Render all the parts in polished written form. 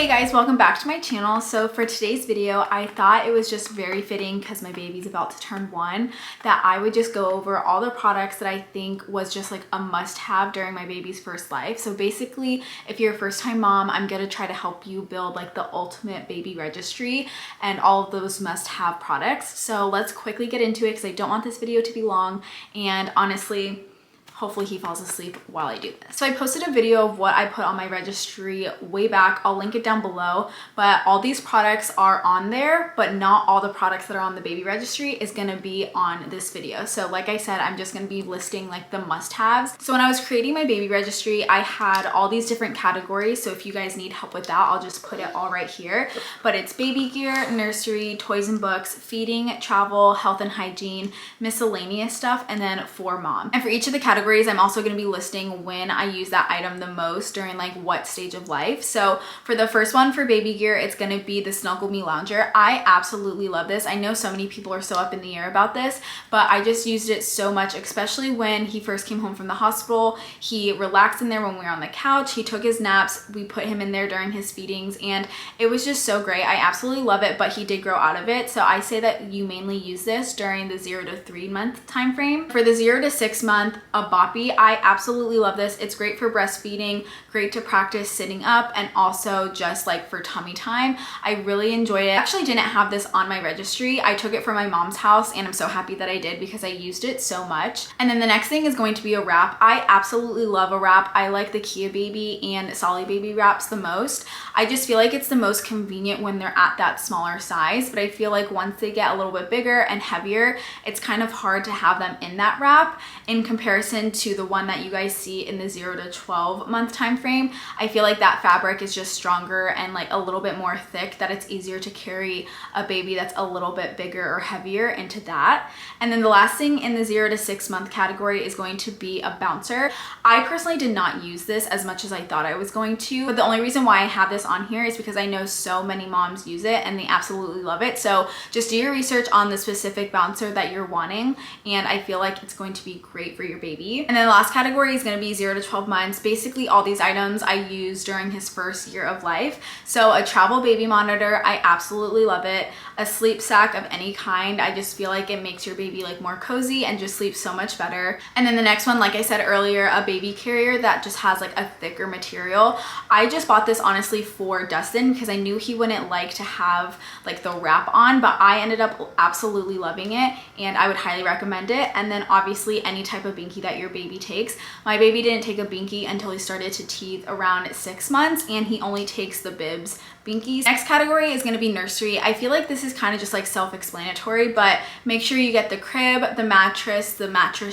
Hey guys, welcome back to my channel. So for today's video, I thought it was just very fitting because my baby's about to turn 1 that I would just go over all the products that I think was just like a must-have during my baby's first life. So basically, if you're a first-time mom, I'm gonna try to help you build like the ultimate baby registry and all of those must-have products. So let's quickly get into it because I don't want this video to be long, and honestly, hopefully he falls asleep while I do this. So I posted a video of what I put on my registry way back. I'll link it down below, but all these products are on there, but not all the products that are on the baby registry is gonna be on this video. So like I said, I'm just gonna be listing like the must-haves. So when I was creating my baby registry, I had all these different categories. So if you guys need help with that, I'll just put it all right here. But it's baby gear, nursery, toys and books, feeding, travel, health and hygiene, miscellaneous stuff, and then for mom. And for each of the categories, I'm also going to be listing when I use that item the most during like what stage of life. So for the first one, for baby gear, it's going to be the Snuggle Me Lounger. I absolutely love this. I know so many people are so up in the air about this, but I just used it so much, especially when he first came home from the hospital. He relaxed in there when we were on the couch. He took his naps. We put him in there during his feedings, and it was just so great. I absolutely love it, but he did grow out of it. So I say that you mainly use this during the 0 to 3 month time frame. For the 0 to 6 month, a boppy, I absolutely love this. It's great for breastfeeding, great to practice sitting up, and also just like for tummy time. I really enjoyed it. I actually didn't have this on my registry. I took it from my mom's house, and I'm so happy that I did because I used it so much. And then the next thing is going to be a wrap. I absolutely love a wrap. I like the Kia Baby and Solly Baby wraps the most. I just feel like it's the most convenient when they're at that smaller size, but I feel like once they get a little bit bigger and heavier, it's kind of hard to have them in that wrap in comparison to the one that you guys see in the 0 to 12 month time frame. I feel like that fabric is just stronger and like a little bit more thick, that it's easier to carry a baby that's a little bit bigger or heavier into that. And then the last thing in the 0 to 6 month category is going to be a bouncer. I personally did not use this as much as I thought I was going to, but the only reason why I have this on here is because I know so many moms use it and they absolutely love it. So just do your research on the specific bouncer that you're wanting, and I feel like it's going to be great for your baby. And then the last category is going to be 0 to 12 months. Basically all these items I used during his first year of life. So a travel baby monitor, I absolutely love it. A sleep sack of any kind, I just feel like it makes your baby like more cozy and just sleep so much better. And then the next one, like I said earlier, a baby carrier that just has like a thicker material. I just bought this honestly for Dustin because I knew he wouldn't like to have like the wrap on, but I ended up absolutely loving it and I would highly recommend it. And then obviously any type of binky that your baby takes. My baby didn't take a binky until he started to teeth around 6 months, and he only takes the bibs binkies. Next category is going to be nursery. I feel like this is kind of just like self-explanatory, but make sure you get the crib, the mattress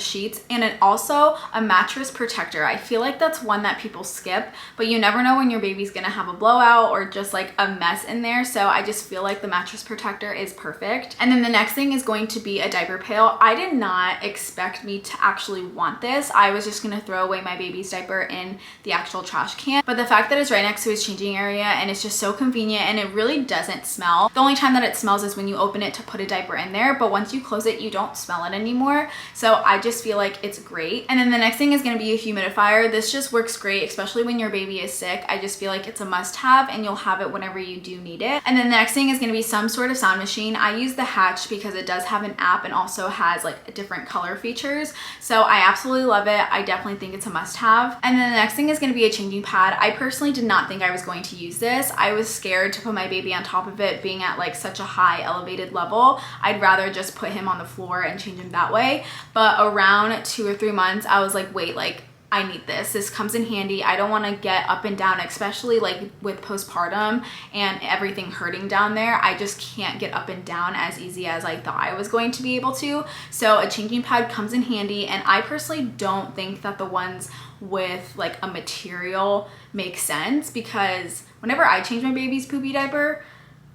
sheets, and then also a mattress protector. I feel like that's one that people skip, but you never know when your baby's going to have a blowout or just like a mess in there. So I just feel like the mattress protector is perfect. And then the next thing is going to be a diaper pail. I did not expect me to actually want this. I was just going to throw away my baby's diaper in the actual trash can, but the fact that it's right next to his changing area and it's just so convenient, and it really doesn't smell. The only time that it smells is when you open it to put a diaper in there, but once you close it, you don't smell it anymore. So I just feel like it's great. And then the next thing is going to be a humidifier. This just works great, especially when your baby is sick. I just feel like it's a must-have, and you'll have it whenever you do need it. And then the next thing is going to be some sort of sound machine. I use the Hatch because it does have an app and also has like different color features. So I absolutely love it. I definitely think it's a must-have. And then the next thing is going to be a changing pad. I personally did not think I was going to use this. I was scared to put my baby on top of it being at like such a high elevated level. I'd rather just put him on the floor and change him that way. But around 2 or 3 months, I was like, wait, like I need this. This comes in handy. I don't want to get up and down, especially like with postpartum and everything hurting down there. I just can't get up and down as easy as I thought I was going to be able to. So a changing pad comes in handy, and I personally don't think that the ones with like a material make sense, because whenever I change my baby's poopy diaper,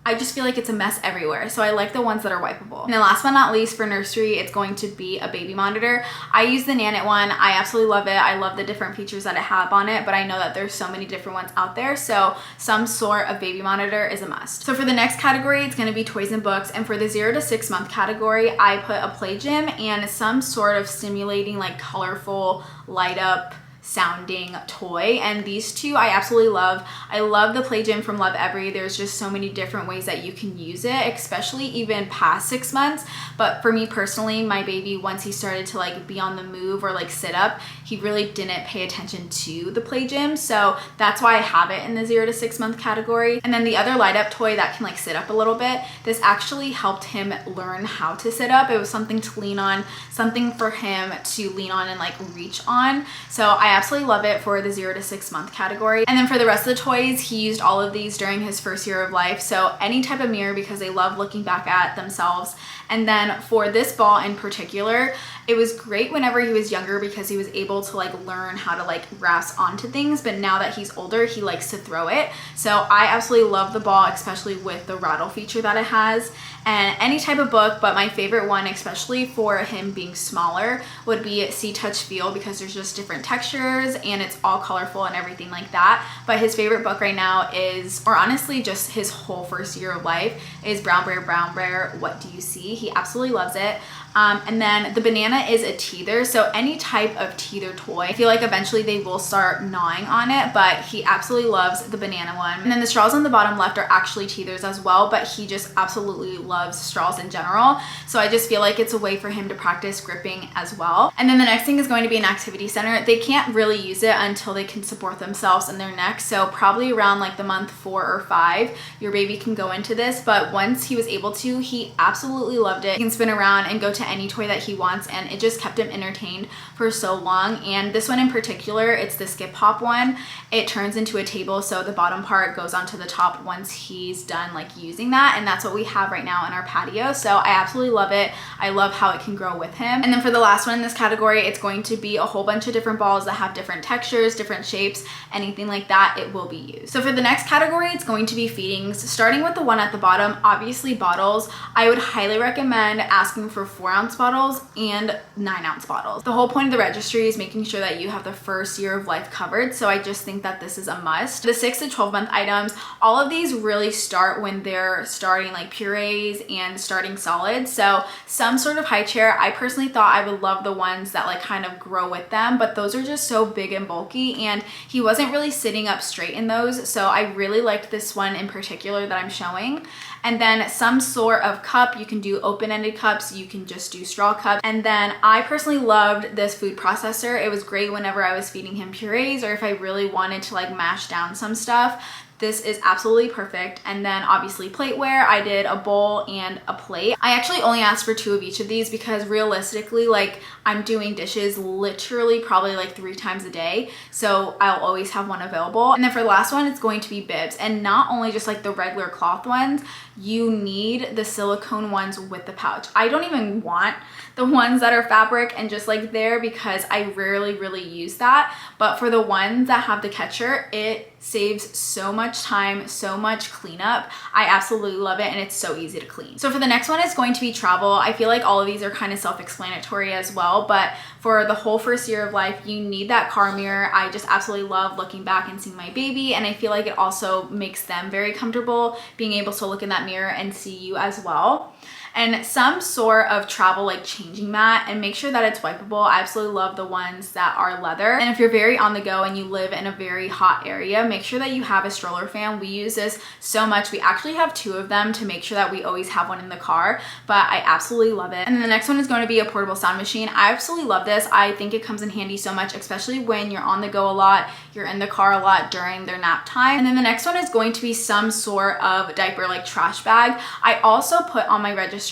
I just feel like it's a mess everywhere. So I like the ones that are wipeable. And then last but not least, for nursery, it's going to be a baby monitor. I use the Nanit one. I absolutely love it. I love the different features that it have on it, but I know that there's so many different ones out there. So some sort of baby monitor is a must. So for the next category, it's going to be toys and books. And for the 0 to 6 month category, I put a play gym and some sort of stimulating, like colorful light up sounding toy, and these two I absolutely love. I love the Play Gym from Love Every. There's just so many different ways that you can use it, especially even past 6 months. But for me personally, my baby, once he started to like be on the move or like sit up, he really didn't pay attention to the Play Gym, so that's why I have it in the 0 to 6 month category. And then the other light up toy that can like sit up a little bit, this actually helped him learn how to sit up. It was something to lean on, something for him to lean on and like reach on. So I absolutely love it for the 0 to 6 month category. And then for the rest of the toys, he used all of these during his first year of life. So any type of mirror, because they love looking back at themselves. And then for this ball in particular, it was great whenever he was younger because he was able to like learn how to like grasp onto things, but now that he's older, he likes to throw it. So I absolutely love the ball, especially with the rattle feature that it has. And any type of book, but my favorite one, especially for him being smaller, would be See, Touch, Feel, because there's just different textures and it's all colorful and everything like that. But his favorite book right now is, or honestly just his whole first year of life, is Brown Bear, What Do You See? He absolutely loves it. And then the banana is a teether, so any type of teether toy. I feel like eventually they will start gnawing on it, but he absolutely loves the banana one. And then the straws on the bottom left are actually teethers as well, but he just absolutely loves straws in general. So I just feel like it's a way for him to practice gripping as well. And then the next thing is going to be an activity center. They can't really use it until they can support themselves and their neck. So probably around like the month 4 or 5, your baby can go into this. But once he was able to, he absolutely loved it. He can spin around and go to any toy that he wants, and it just kept him entertained for so long. And this one in particular, it's the skip hop one. It turns into a table, so the bottom part goes onto the top once he's done like using that, and that's what we have right now in our patio. So I absolutely love it. I love how it can grow with him. And then for the last one in this category, it's going to be a whole bunch of different balls that have different textures, different shapes, anything like that, it will be used. So for the next category, it's going to be feedings. Starting with the one at the bottom, obviously bottles. I would highly recommend asking for 4-ounce bottles and 9-ounce bottles. The whole point of the registry is making sure that you have the first year of life covered, so I just think that this is a must. The 6 to 12 month items, all of these really start when they're starting like purees and starting solids, so some sort of high chair. I personally thought I would love the ones that like kind of grow with them, but those are just so big and bulky, and he wasn't really sitting up straight in those, so I really liked this one in particular that I'm showing. And then some sort of cup. You can do open-ended cups, you can just do straw cups. And then I personally loved this food processor. It was great whenever I was feeding him purees, or if I really wanted to like mash down some stuff. This is absolutely perfect. And then obviously plateware, I did a bowl and a plate. I actually only asked for 2 of each of these because realistically, like I'm doing dishes literally probably like 3 times a day. So I'll always have one available. And then for the last one, it's going to be bibs. And not only just like the regular cloth ones, you need the silicone ones with the pouch. I don't even want the ones that are fabric and just like there because I rarely really use that. But for the ones that have the catcher, it saves so much time, so much cleanup. I absolutely love it, and it's so easy to clean. So for the next one, it's going to be travel. I feel like all of these are kind of self-explanatory as well, but for the whole first year of life, you need that car mirror. I just absolutely love looking back and seeing my baby, and I feel like it also makes them very comfortable being able to look in that mirror and see you as well. And some sort of travel like changing mat, and make sure that it's wipeable. I absolutely love the ones that are leather. And if you're very on the go and you live in a very hot area, make sure that you have a stroller fan. We use this so much. We actually have 2 of them to make sure that we always have one in the car, but I absolutely love it. And then the next one is going to be a portable sound machine. I absolutely love this. I think it comes in handy so much, especially when you're on the go a lot, you're in the car a lot during their nap time. And then the next one is going to be some sort of diaper like trash bag. I also put on my registry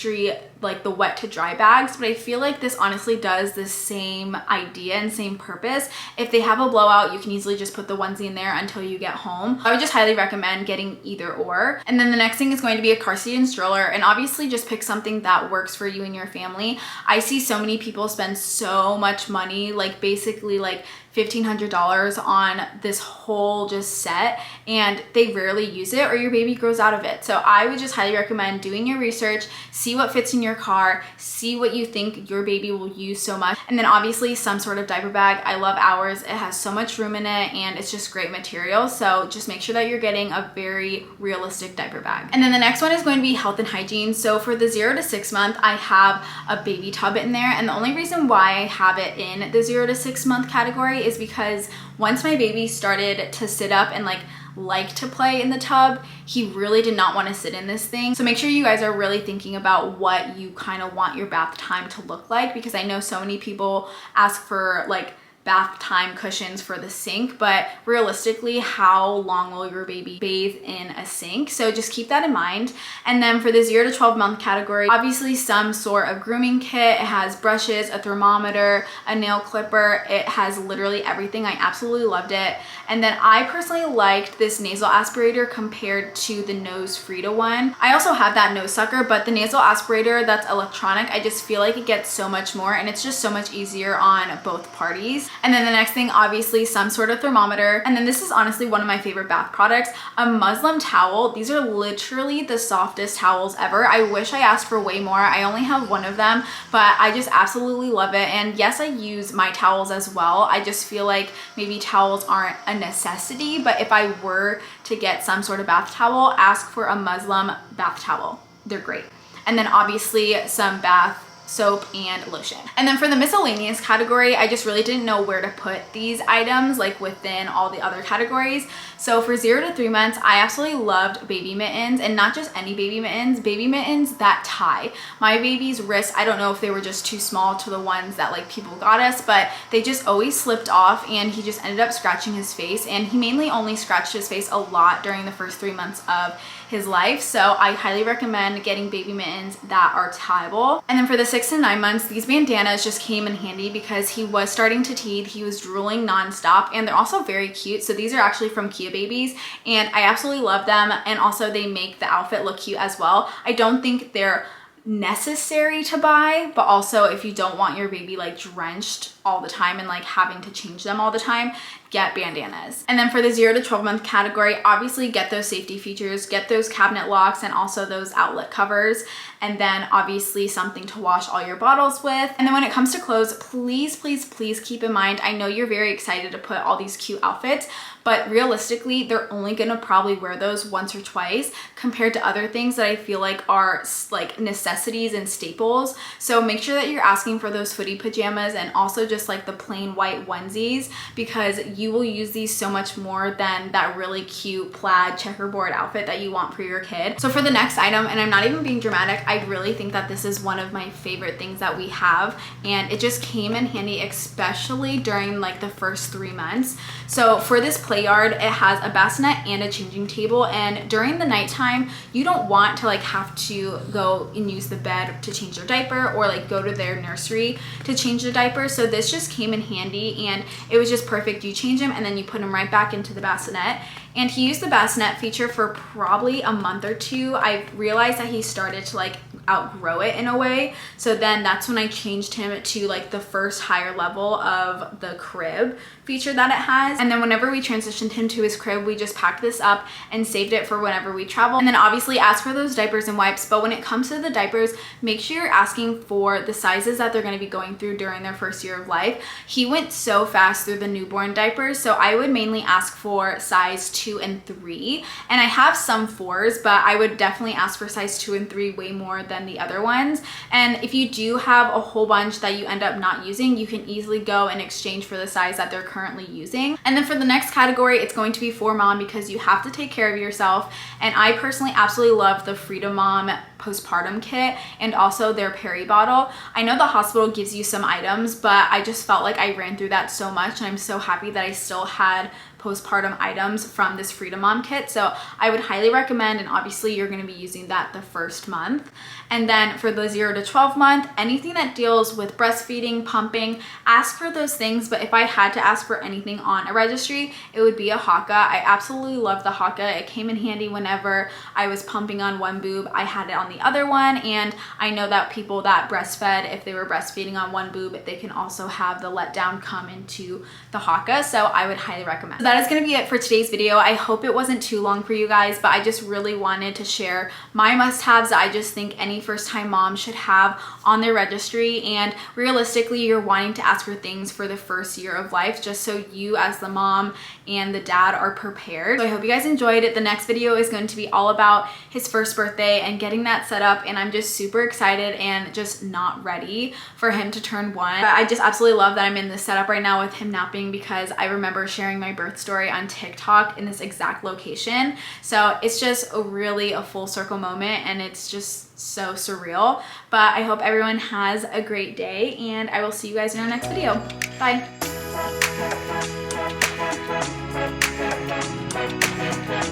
like the wet to dry bags, but I feel like this honestly does the same idea and same purpose. If they have a blowout, you can easily just put the onesie in there until you get home. I would just highly recommend getting either or. And then the next thing is going to be a car seat and stroller, and obviously just pick something that works for you and your family. I see so many people spend so much money, like basically like $1,500 on this whole just set, and they rarely use it, or your baby grows out of it. So I would just highly recommend doing your research, see what fits in your car, see what you think your baby will use so much, and then obviously some sort of diaper bag. I love ours. It has so much room in it, and it's just great material. So just make sure that you're getting a very realistic diaper bag. And then the next one is going to be health and hygiene. So for the 0 to 6 month, I have a baby tub in there, and the only reason why I have it in the 0 to 6 month category is because once my baby started to sit up and like to play in the tub, he really did not want to sit in this thing. So make sure you guys are really thinking about what you kind of want your bath time to look like, because I know so many people ask for like bath time cushions for the sink, but realistically, how long will your baby bathe in a sink? So just keep that in mind. And then for the 0 to 12 month category, obviously some sort of grooming kit. It has brushes, a thermometer, a nail clipper. It has literally everything. I absolutely loved it. And then I personally liked this nasal aspirator compared to the Nose Frida one. I also have that nose sucker, but the nasal aspirator that's electronic, I just feel like it gets so much more and it's just so much easier on both parties. And then the next thing, obviously some sort of thermometer. And then this is honestly one of my favorite bath products, a muslin towel. These are literally the softest towels ever. I wish I asked for way more. I only have one of them, but I just absolutely love it. And yes, I use my towels as well. I just feel like maybe towels aren't a necessity, but if I were to get some sort of bath towel, ask for a muslin bath towel. They're great. And then obviously some bath soap and lotion. And then for the miscellaneous category, I just really didn't know where to put these items like within all the other categories. So for 0 to 3 months, I absolutely loved baby mittens, and not just any baby mittens that tie. My baby's wrists, I don't know if they were just too small to the ones that like people got us, but they just always slipped off and he just ended up scratching his face, and he mainly only scratched his face a lot during the first 3 months of his life. So I highly recommend getting baby mittens that are tieable. And then for the 6 to 9 months, these bandanas just came in handy because he was starting to teeth, he was drooling nonstop, and they're also very cute. So these are actually from Kia Babies and I absolutely love them, and also they make the outfit look cute as well. I don't think they're necessary to buy, but also if you don't want your baby like drenched all the time and like having to change them all the time, get bandanas. And then for the 0 to 12 month category, obviously get those safety features, get those cabinet locks and also those outlet covers, and then obviously something to wash all your bottles with. And then when it comes to clothes, please keep in mind, I know you're very excited to put all these cute outfits, but realistically, they're only gonna probably wear those once or twice compared to other things that I feel like are like necessities and staples. So make sure that you're asking for those footy pajamas and also just like the plain white onesies, because you will use these so much more than that really cute plaid checkerboard outfit that you want for your kid. So for the next item, and I'm not even being dramatic, I really think that this is one of my favorite things that we have, and it just came in handy, especially during like the first 3 months. So for this play yard, it has a bassinet and a changing table, and during the nighttime you don't want to like have to go and use the bed to change their diaper or like go to their nursery to change the diaper. So this just came in handy and it was just perfect. You change him and then you put him right back into the bassinet. And he used the bassinet feature for probably a month or two. I realized that he started to like outgrow it in a way. So then that's when I changed him to like the first higher level of the crib feature that it has. And then whenever we transitioned him to his crib, we just packed this up and saved it for whenever we travel. And then obviously ask for those diapers and wipes. But when it comes to the diapers, make sure you're asking for the sizes that they're going to be going through during their first year of life. He went so fast through the newborn diapers, so I would mainly ask for size 2 and 3. And I have some 4s, but I would definitely ask for size 2 and 3 way more than the other ones. And if you do have a whole bunch that you end up not using, you can easily go and exchange for the size that they're currently using. And then for the next category, it's going to be for mom, because you have to take care of yourself. And I personally absolutely love the Freedom Mom postpartum kit and also their peri bottle. I know the hospital gives you some items, but I just felt like I ran through that so much, and I'm so happy that I still had postpartum items from this Freedom Mom kit. So I would highly recommend, and obviously you're going to be using that the first month. And then for the 0 to 12 month, anything that deals with breastfeeding, pumping, ask for those things. But if I had to ask for anything on a registry, it would be a Haka. I absolutely love the Haka. It came in handy whenever I was pumping on one boob. I had it on the other one, and I know that people that breastfed, if they were breastfeeding on one boob, they can also have the letdown come into the Haka. So I would highly recommend. So that is going to be it for today's video. I hope it wasn't too long for you guys, but I just really wanted to share my must-haves that I just think any first-time mom should have on their registry, and realistically you're wanting to ask for things for the first year of life just so you as the mom and the dad are prepared. So I hope you guys enjoyed it. The next video is going to be all about his first birthday and getting that set up, and I'm just super excited and just not ready for him to turn 1. But I just absolutely love that I'm in this setup right now with him napping, because I remember sharing my birth story on TikTok in this exact location. So it's just really a full circle moment, and it's just so surreal. But I hope everyone has a great day, and I will see you guys in our next video. Bye.